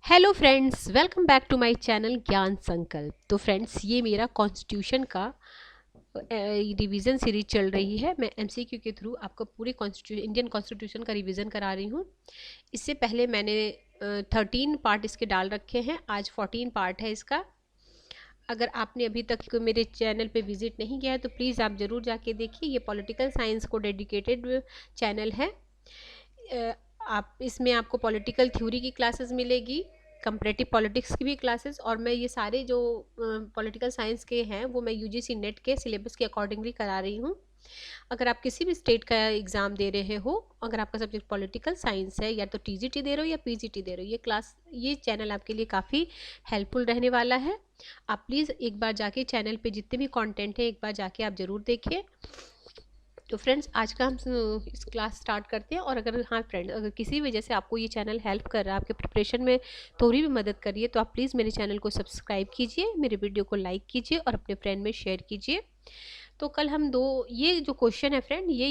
Hello friends, welcome back to my channel Gyan Sankalp. तो friends, ये मेरा कॉन्स्टिट्यूशन का रिवीजन सीरीज चल रही है। मैं एमसीक्यू के थ्रू आपको पूरे इंडियन कॉन्स्टिट्यूशन का रिवीजन करा रही हूँ। इससे पहले मैंने 13 पार्ट इसके डाल रखे हैं, आज 14 पार्ट है इसका। अगर आपने अभी तक मेरे चैनल पे विजिट नहीं किया है तो प्लीज़ आप ज़रूर जाके देखिए। ये पॉलिटिकल साइंस को डेडिकेटेड चैनल है। आप इसमें आपको पॉलिटिकल थ्योरी की क्लासेस मिलेगी, कंपैरेटिव पॉलिटिक्स की भी क्लासेस, और मैं ये सारे जो पॉलिटिकल साइंस के हैं वो मैं यूजीसी नेट के सिलेबस के अकॉर्डिंगली करा रही हूँ। अगर आप किसी भी स्टेट का एग्ज़ाम दे रहे हो, अगर आपका सब्जेक्ट पॉलिटिकल साइंस है, या तो टीजीटी दे रहे हो या पीजीटी दे रहे हो, ये चैनल आपके लिए काफ़ी हेल्पफुल रहने वाला है। आप प्लीज़ एक बार जाके चैनल पे जितने भी कंटेंट है एक बार जाके आप ज़रूर देखिए। तो फ्रेंड्स, आज का हम इस क्लास स्टार्ट करते हैं। और अगर किसी वजह से आपको ये चैनल हेल्प कर रहा है, आपके प्रिपरेशन में थोड़ी भी मदद कर रही है, तो आप प्लीज़ मेरे चैनल को सब्सक्राइब कीजिए, मेरे वीडियो को लाइक कीजिए और अपने फ्रेंड में शेयर कीजिए। तो कल हम ये जो क्वेश्चन है फ्रेंड, ये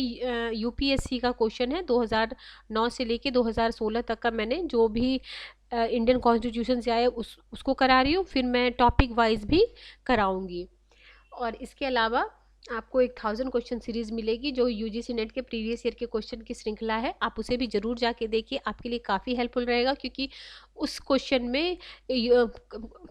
यूपीएससी का क्वेश्चन है। 2009 से लेके 2016 तक का मैंने जो भी इंडियन कॉन्स्टिट्यूशन से आया उसको करा रही हूँ। फिर मैं टॉपिक वाइज भी कराऊंगी। और इसके अलावा आपको 1000 क्वेश्चन सीरीज मिलेगी, जो यूजीसी नेट के प्रीवियस ईयर के क्वेश्चन की श्रृंखला है। आप उसे भी जरूर जाके देखिए, आपके लिए काफ़ी हेल्पफुल रहेगा, क्योंकि उस क्वेश्चन में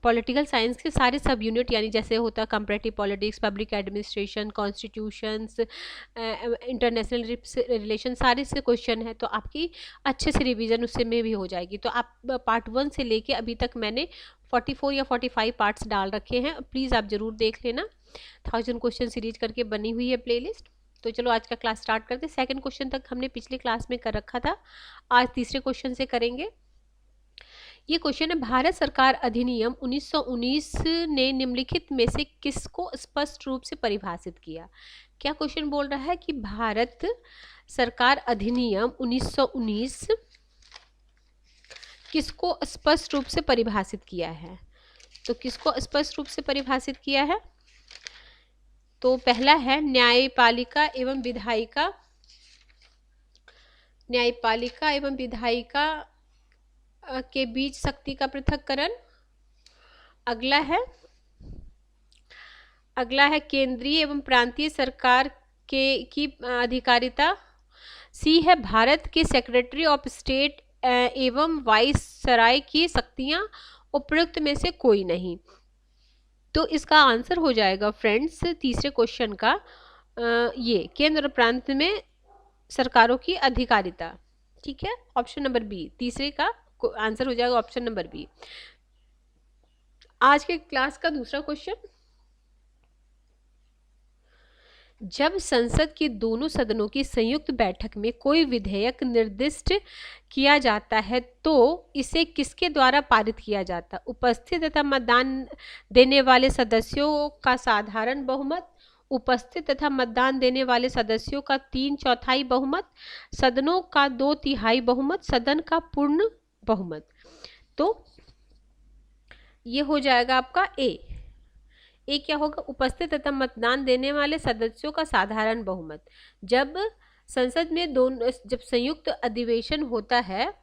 पॉलिटिकल साइंस के सारे सब यूनिट, यानी जैसे होता है comparative politics, public administration, constitutions, international relation, सारे से क्वेश्चन है। तो आपकी अच्छे से रिवीजन उससे में भी हो जाएगी। तो आप पार्ट 1 से लेके अभी तक मैंने 44 या 45 पार्ट्स डाल रखे हैं, प्लीज़ आप ज़रूर देख लेना। 1000 क्वेश्चन सीरीज करके बनी हुई है प्लेलिस्ट। तो चलो आज का क्लास स्टार्ट करते हैं। सेकंड क्वेश्चन तक हमने पिछले क्लास में कर रखा था, आज तीसरे क्वेश्चन से करेंगे। ये क्वेश्चन है, भारत सरकार अधिनियम 1919 ने निम्नलिखित में से किसको स्पष्ट रूप से परिभाषित किया। क्या क्वेश्चन बोल रहा है कि भारत सरकार अधिनियम 1919 किसको स्पष्ट रूप से परिभाषित किया है। तो किसको स्पष्ट रूप से परिभाषित किया है? तो पहला है न्यायपालिका एवं विधायिका, न्यायपालिका एवं विधायिका के बीच शक्ति का पृथक्करण। अगला है केंद्रीय एवं प्रांतीय सरकार की अधिकारिता। सी है भारत के सेक्रेटरी ऑफ स्टेट एवं वाइसराय की शक्तियां उपयुक्त में से कोई नहीं। तो इसका आंसर हो जाएगा फ्रेंड्स तीसरे क्वेश्चन का ये केंद्र प्रांत में सरकारों की अधिकारिता। ठीक है, ऑप्शन नंबर बी, तीसरे का आंसर हो जाएगा ऑप्शन नंबर बी। आज के क्लास का दूसरा क्वेश्चन, जब संसद के दोनों सदनों की संयुक्त बैठक में कोई विधेयक निर्दिष्ट किया जाता है तो इसे किसके द्वारा पारित किया जाता है? उपस्थित तथा मतदान देने वाले सदस्यों का साधारण बहुमत, उपस्थित तथा मतदान देने वाले सदस्यों का 3/4 बहुमत, सदनों का 2/3 बहुमत, सदन का पूर्ण बहुमत। तो ये हो जाएगा आपका ए क्या होगा? उपस्थित तथा मतदान देने वाले सदस्यों का साधारण बहुमत। जब संसद में जब संयुक्त अधिवेशन होता है,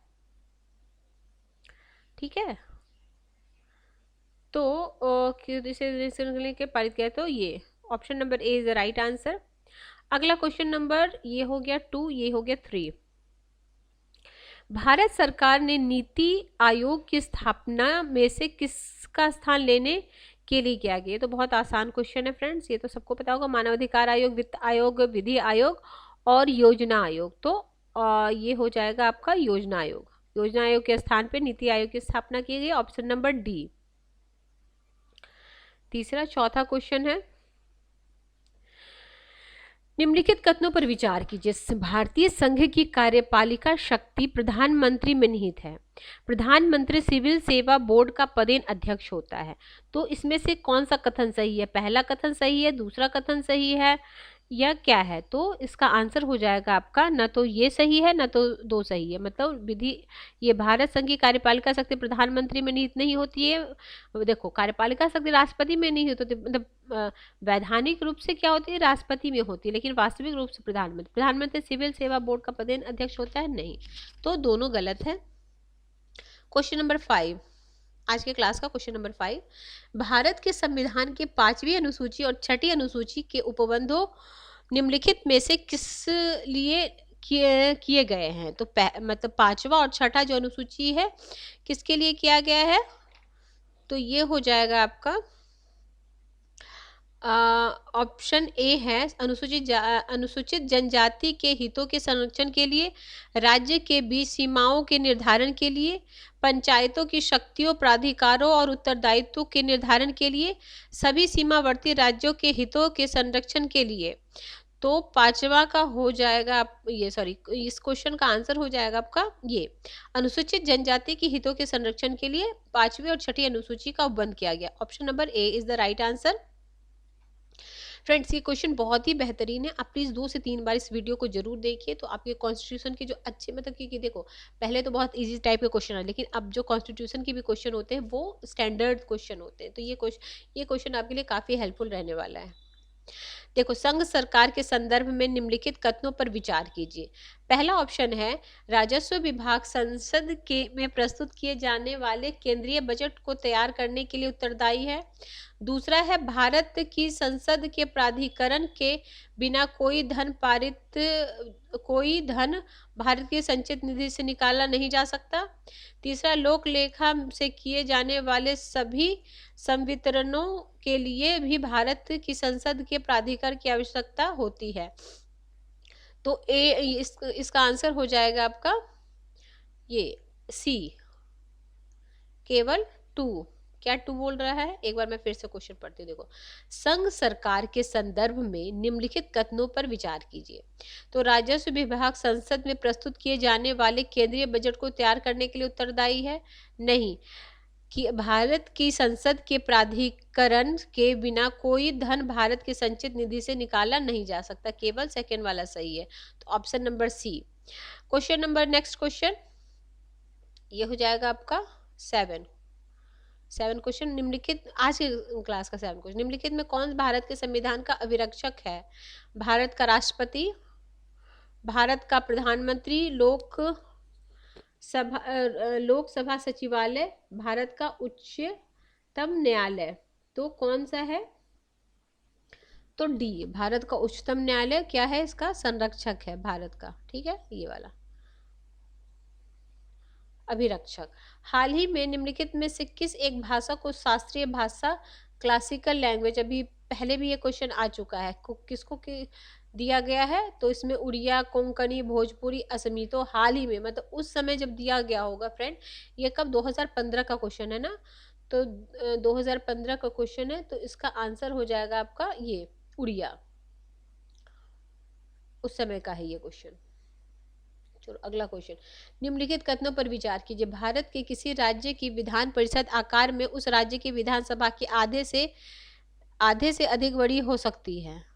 ठीक है, तो इसे के पारित किया, तो ये option number A is the right answer. अगला क्वेश्चन नंबर ये हो गया 2, ये हो गया 3। भारत सरकार ने नीति आयोग की स्थापना में से किसका स्थान लेने के लिए किया गया? तो बहुत आसान क्वेश्चन है फ्रेंड्स, ये तो सबको पता होगा। मानवाधिकार आयोग, वित्त आयोग, विधि आयोग और योजना आयोग। तो ये हो जाएगा आपका योजना आयोग। योजना आयोग के स्थान पे नीति आयोग की स्थापना की गई, ऑप्शन नंबर डी। चौथा क्वेश्चन है, निम्नलिखित कथनों पर विचार कीजिए। भारतीय संघ की कार्यपालिका शक्ति प्रधानमंत्री में निहित है। प्रधानमंत्री सिविल सेवा बोर्ड का पदेन अध्यक्ष होता है। तो इसमें से कौन सा कथन सही है? पहला कथन सही है, दूसरा कथन सही है, या क्या है? तो इसका आंसर हो जाएगा आपका न तो ये सही है न तो दो सही है। मतलब ये भारत संघ की कार्यपालिका शक्ति प्रधानमंत्री में निहित नहीं होती है। देखो, कार्यपालिका शक्ति राष्ट्रपति में नहीं होती, मतलब वैधानिक रूप से क्या होती है? राष्ट्रपति में होती है, लेकिन वास्तविक रूप से प्रधानमंत्री सिविल सेवा बोर्ड का पदेन अध्यक्ष होता है नहीं। तो दोनों गलत है। क्वेश्चन नंबर 5, आज के क्लास का क्वेश्चन नंबर 5, भारत के संविधान के 5वीं अनुसूची और 6ठी अनुसूची के उपबंधों निम्नलिखित में से किस लिए किए गए हैं। तो मतलब 5वां और 6ठा जो अनुसूची है किसके लिए किया गया है, तो ये हो जाएगा आपका ऑप्शन ए है, अनुसूचित जनजाति के हितों के संरक्षण के लिए, राज्य के बीच सीमाओं के निर्धारण के लिए, पंचायतों की शक्तियों, प्राधिकारों और उत्तरदायित्वों के निर्धारण के लिए, सभी सीमावर्ती राज्यों के हितों के संरक्षण के लिए। तो 5वां का हो जाएगा इस क्वेश्चन का आंसर हो जाएगा आपका ये, अनुसूचित जनजाति के हितों के संरक्षण के लिए 5वीं और 6ठी अनुसूची का उपबंध किया गया। Option number A is the right answer. Friends, ये क्वेश्चन बहुत ही बेहतरीन है, आप प्लीज़ 2 से 3 बार इस वीडियो को जरूर देखिए, तो आपके कॉन्स्टिट्यूशन के जो अच्छे मतलब कि देखो पहले तो बहुत इजी टाइप के क्वेश्चन है, लेकिन अब जो कॉन्स्टिट्यूशन के भी क्वेश्चन होते हैं वो स्टैंडर्ड क्वेश्चन होते हैं, तो ये क्वेश्चन आपके लिए काफ़ी हेल्पफुल रहने वाला है। देखो, संघ सरकार के संदर्भ में निम्नलिखित कथनों पर विचार कीजिए। पहला ऑप्शन है, राजस्व विभाग संसद के में प्रस्तुत किए जाने वाले केंद्रीय बजट को तैयार करने के लिए उत्तरदायी है। दूसरा है, भारत की संसद के प्राधिकरण के बिना कोई धन भारत की संचित निधि से निकाला नहीं जा सकता। तीसरा, लोक लेखा से किए जाने वाले सभी संवितरणों के लिए भी भारत की संसद के प्राधिकार की आवश्यकता होती है। तो इसका आंसर हो जाएगा आपका ये सी, केवल 2। क्या 2 बोल रहा है, एक बार मैं फिर से क्वेश्चन पढ़ती हूँ। देखो, संघ सरकार के संदर्भ में निम्नलिखित कथनों पर विचार कीजिए। तो राजस्व विभाग संसद में प्रस्तुत किए जाने वाले केंद्रीय बजट को तैयार करने के लिए उत्तरदायी है, नहीं। कि भारत की संसद के प्राधिकरण के बिना कोई धन भारत की संचित निधि से निकाला नहीं जा सकता, केवल सेकेंड वाला सही है, तो option number C. Question number next question ये हो जाएगा आपका 7 क्वेश्चन। निम्नलिखित आज के क्लास का 7 क्वेश्चन, निम्नलिखित में कौन भारत के संविधान का अभिरक्षक है। भारत का राष्ट्रपति, भारत का प्रधानमंत्री, लोकसभा सचिवालय, भारत का उच्चतम न्यायालय। तो कौन सा है, तो डी, भारत का उच्चतम न्यायालय क्या है, इसका संरक्षक है भारत का, ठीक है, ये वाला अभिरक्षक। हाल ही में निम्नलिखित में से किस एक भाषा को शास्त्रीय भाषा, क्लासिकल लैंग्वेज, अभी पहले भी ये क्वेश्चन आ चुका है, किसको दिया गया है, तो इसमें उड़िया, कोंकणी, भोजपुरी, असमी। तो हाल ही में मतलब उस समय जब दिया गया होगा फ्रेंड, ये कब 2015 का क्वेश्चन है ना, तो 2015 का क्वेश्चन है, तो इसका आंसर हो जाएगा आपका ये उड़िया, उस समय का है ये क्वेश्चन। चलो अगला क्वेश्चन, निम्नलिखित कथनों पर विचार कीजिए। भारत के किसी राज्य की विधान परिषद आकार में उस राज्य की विधानसभा की आधे से अधिक बड़ी हो सकती है।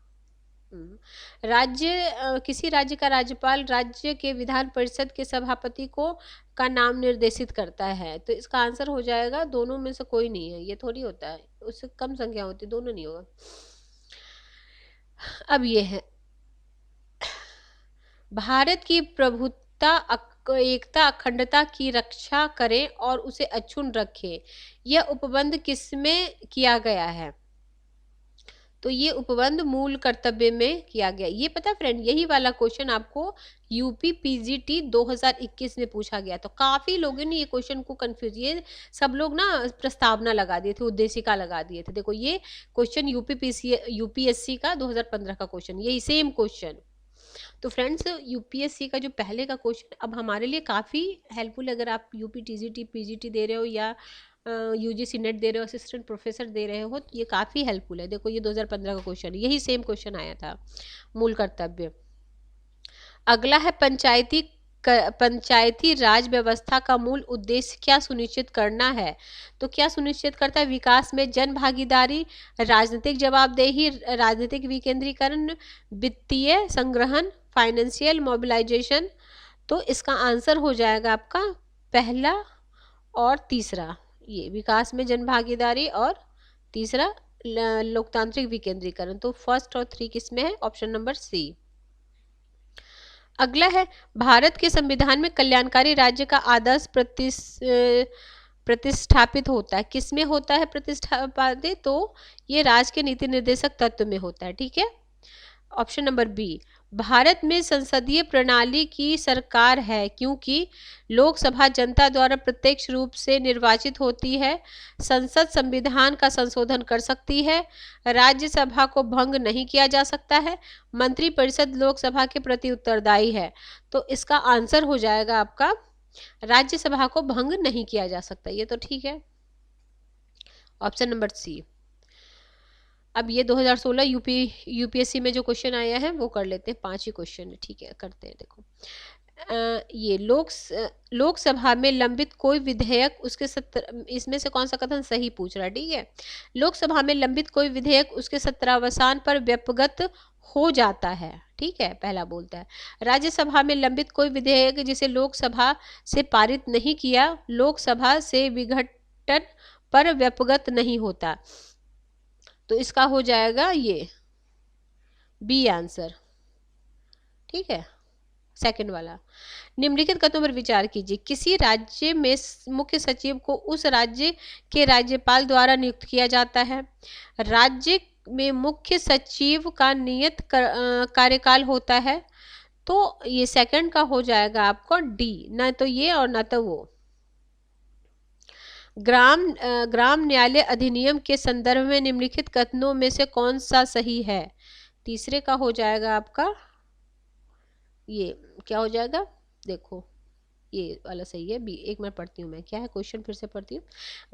किसी राज्य का राज्यपाल राज्य के विधान परिषद के सभापति का नाम निर्देशित करता है, तो इसका आंसर हो जाएगा दोनों में से कोई नहीं है, ये थोड़ी होता है, उससे कम संख्या होती है, दोनों नहीं होगा। अब ये है, भारत की प्रभुत्ता, एकता, अखंडता की रक्षा करें और उसे अक्षुण्ण रखें, यह उपबंध किसमें किया गया है। तो ये उपबंध मूल कर्तव्य में किया गया। ये पता फ्रेंड, यही वाला क्वेश्चन आपको यूपी पीजीटी 2021 में पूछा गया, तो काफी लोगों ने ये क्वेश्चन को कंफ्यूज, ये सब लोग ना प्रस्तावना लगा दिए थे, उद्देशिका लगा दिए थे। देखो ये क्वेश्चन यूपीएससी का 2015 का क्वेश्चन, यही सेम क्वेश्चन। तो फ्रेंड्स, यूपीएससी का जो पहले का क्वेश्चन अब हमारे लिए काफ़ी हेल्पफुल, अगर आप यूपी टीजीटी पीजीटी दे रहे हो या यूजीसी नेट दे रहे हो, असिस्टेंट प्रोफेसर दे रहे हो, तो ये काफ़ी हेल्पफुल है। देखो ये 2015 का क्वेश्चन, यही सेम क्वेश्चन आया था, मूल कर्तव्य। अगला है, पंचायती राज व्यवस्था का मूल उद्देश्य क्या सुनिश्चित करना है। तो क्या सुनिश्चित करता है, विकास में जन भागीदारी, राजनीतिक जवाबदेही, राजनीतिक विकेंद्रीकरण, वित्तीय संग्रहण, फाइनेंशियल मोबिलाइजेशन। तो इसका आंसर हो जाएगा आपका पहला और तीसरा, ये विकास में जन भागीदारी और तीसरा लोकतांत्रिक विकेंद्रीकरण। तो फर्स्ट और 3 किसमें है, ऑप्शन नंबर सी। अगला है, भारत के संविधान में कल्याणकारी राज्य का आदर्श प्रतिस्थापित होता है। किस में होता है प्रतिस्थापित? तो ये राज्य के नीति निर्देशक तत्व में होता है। ठीक है। ऑप्शन नंबर बी, भारत में संसदीय प्रणाली की सरकार है क्योंकि लोकसभा जनता द्वारा प्रत्यक्ष रूप से निर्वाचित होती है। संसद संविधान का संशोधन कर सकती है। राज्यसभा को भंग नहीं किया जा सकता है। मंत्रिपरिषद लोकसभा के प्रति उत्तरदायी है। तो इसका आंसर हो जाएगा आपका, राज्यसभा को भंग नहीं किया जा सकता। ये तो ठीक है। Option number C. अब ये 2016 यूपीएससी में जो क्वेश्चन आया है वो कर लेते हैं। 5 ही क्वेश्चन है। ठीक है, करते हैं। देखो ये लोकसभा में लंबित कोई विधेयक उसके इसमें से कौन सा कथन सही पूछ रहा है? ठीक है, लोकसभा में लंबित कोई विधेयक उसके सत्रावसान पर व्यापगत हो जाता है। ठीक है, पहला बोलता है। राज्यसभा में लंबित कोई विधेयक जिसे लोकसभा से पारित नहीं किया, लोकसभा से विघटन पर व्यापगत नहीं होता। तो इसका हो जाएगा ये बी आंसर। ठीक है, सेकंड वाला। निम्नलिखित कथनों पर विचार कीजिए। किसी राज्य में मुख्य सचिव को उस राज्य के राज्यपाल द्वारा नियुक्त किया जाता है। राज्य में मुख्य सचिव का नियत कार्यकाल होता है। तो ये सेकंड का हो जाएगा आपको डी, ना तो ये और ना तो वो। ग्राम न्यायालय अधिनियम के संदर्भ में निम्नलिखित कथनों में से कौन सा सही है? तीसरे का हो जाएगा आपका ये, क्या हो जाएगा? देखो ये वाला सही है, बी। एक मिनट पढ़ती हूँ मैं, क्या है क्वेश्चन, फिर से पढ़ती हूँ।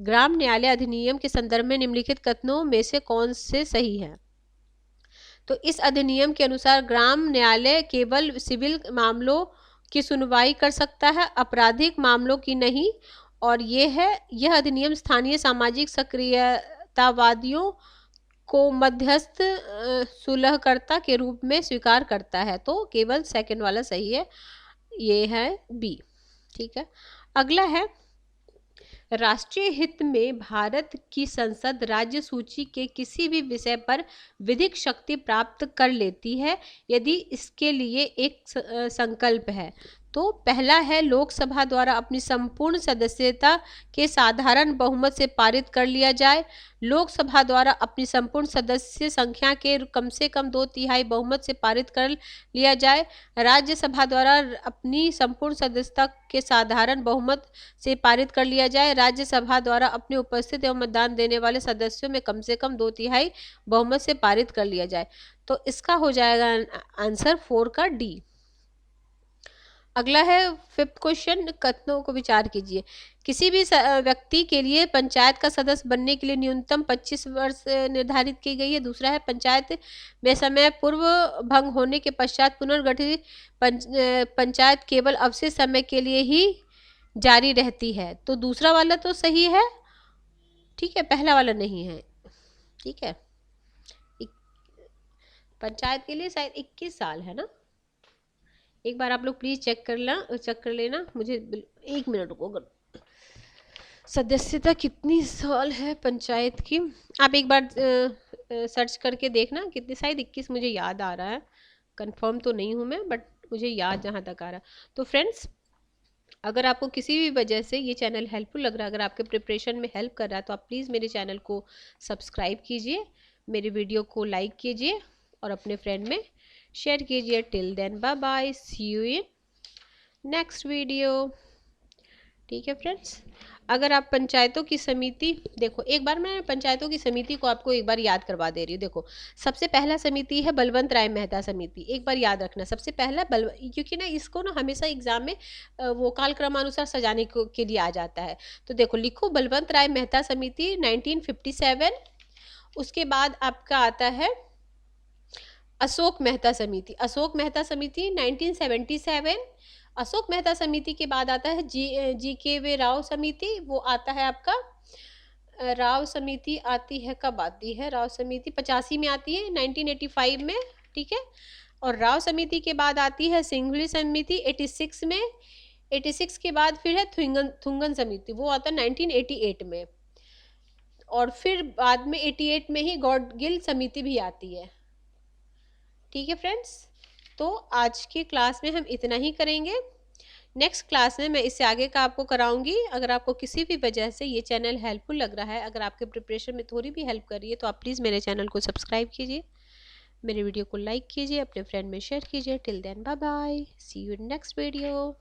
ग्राम न्यायालय अधिनियम के संदर्भ में निम्नलिखित कथनों में से कौन से सही है? तो इस अधिनियम के अनुसार ग्राम न्यायालय केवल सिविल मामलों की सुनवाई कर सकता है, आपराधिक मामलों की नहीं। और यह अधिनियम स्थानीय सामाजिक सक्रियतावादियों को मध्यस्थ सुलहकर्ता के रूप में स्वीकार करता है। तो केवल सेकंड वाला सही है, ये है बी। ठीक है, अगला है, राष्ट्रीय हित में भारत की संसद राज्य सूची के किसी भी विषय पर विधिक शक्ति प्राप्त कर लेती है यदि इसके लिए एक संकल्प है। तो पहला है, लोकसभा द्वारा अपनी संपूर्ण सदस्यता के साधारण बहुमत से पारित कर लिया जाए। लोकसभा द्वारा अपनी संपूर्ण सदस्य संख्या के कम से कम 2/3 बहुमत से पारित कर लिया जाए। राज्यसभा द्वारा अपनी संपूर्ण सदस्यता के साधारण बहुमत से पारित कर लिया जाए। राज्यसभा द्वारा अपने उपस्थित एवं मतदान देने वाले सदस्यों में कम से कम 2/3 बहुमत से पारित कर लिया जाए। तो इसका हो जाएगा आंसर 4 का डी। अगला है फिफ्थ क्वेश्चन, कथनों को विचार कीजिए। किसी भी व्यक्ति के लिए पंचायत का सदस्य बनने के लिए न्यूनतम 25 वर्ष निर्धारित की गई है। दूसरा है, पंचायत में समय पूर्व भंग होने के पश्चात पुनर्गठित पंचायत केवल अवशिष्ट समय के लिए ही जारी रहती है। तो दूसरा वाला तो सही है। ठीक है, पहला वाला नहीं है। ठीक है, पंचायत के लिए शायद 21 साल है ना। एक बार आप लोग प्लीज चेक कर लेना। मुझे 1 मिनट रुको। सदस्यता कितनी साल है पंचायत की, आप एक बार सर्च करके देखना कितनी, शायद 21 मुझे याद आ रहा है, कंफर्म तो नहीं हूँ मैं, बट मुझे याद जहाँ तक आ रहा है। तो फ्रेंड्स, अगर आपको किसी भी वजह से ये चैनल हेल्पफुल लग रहा है, अगर आपके प्रिपरेशन में हेल्प कर रहा है, तो आप प्लीज़ मेरे चैनल को सब्सक्राइब कीजिए, मेरे वीडियो को लाइक कीजिए और अपने फ्रेंड में शेयर कीजिए। Till then bye bye, see you in next video. ठीक है फ्रेंड्स, अगर आप पंचायतों की समिति, देखो एक बार मैं पंचायतों की समिति को आपको एक बार याद करवा दे रही हूँ। देखो सबसे पहला समिति है बलवंत राय मेहता समिति, एक बार याद रखना। सबसे पहला क्योंकि ना इसको ना हमेशा एग्जाम में वो काल क्रमानुसार सजाने के लिए आ जाता है। तो देखो लिखो बलवंत राय मेहता समिति 1957। उसके बाद आपका आता है अशोक मेहता समिति। अशोक मेहता समिति 1977। अशोक मेहता समिति के बाद आता है जी.के.वे. राव समिति। वो आता है आपका राव समिति आती है, कब आती है राव समिति? 85 में आती है, 1985 में। ठीक है, और राव समिति के बाद आती है सिंघवी समिति 86 में। 86 के बाद फिर है थुंगन समिति, वो आता है 1988 में। और फिर बाद में 88 में ही गॉडगिल समिति भी आती है। ठीक है फ्रेंड्स, तो आज की क्लास में हम इतना ही करेंगे। नेक्स्ट क्लास में मैं इससे आगे का आपको कराऊंगी। अगर आपको किसी भी वजह से ये चैनल हेल्पफुल लग रहा है, अगर आपके प्रिपरेशन में थोड़ी भी हेल्प कर रही है, तो आप प्लीज़ मेरे चैनल को सब्सक्राइब कीजिए, मेरे वीडियो को लाइक कीजिए, अपने फ्रेंड में शेयर कीजिए। Till then bye bye, see you in next video.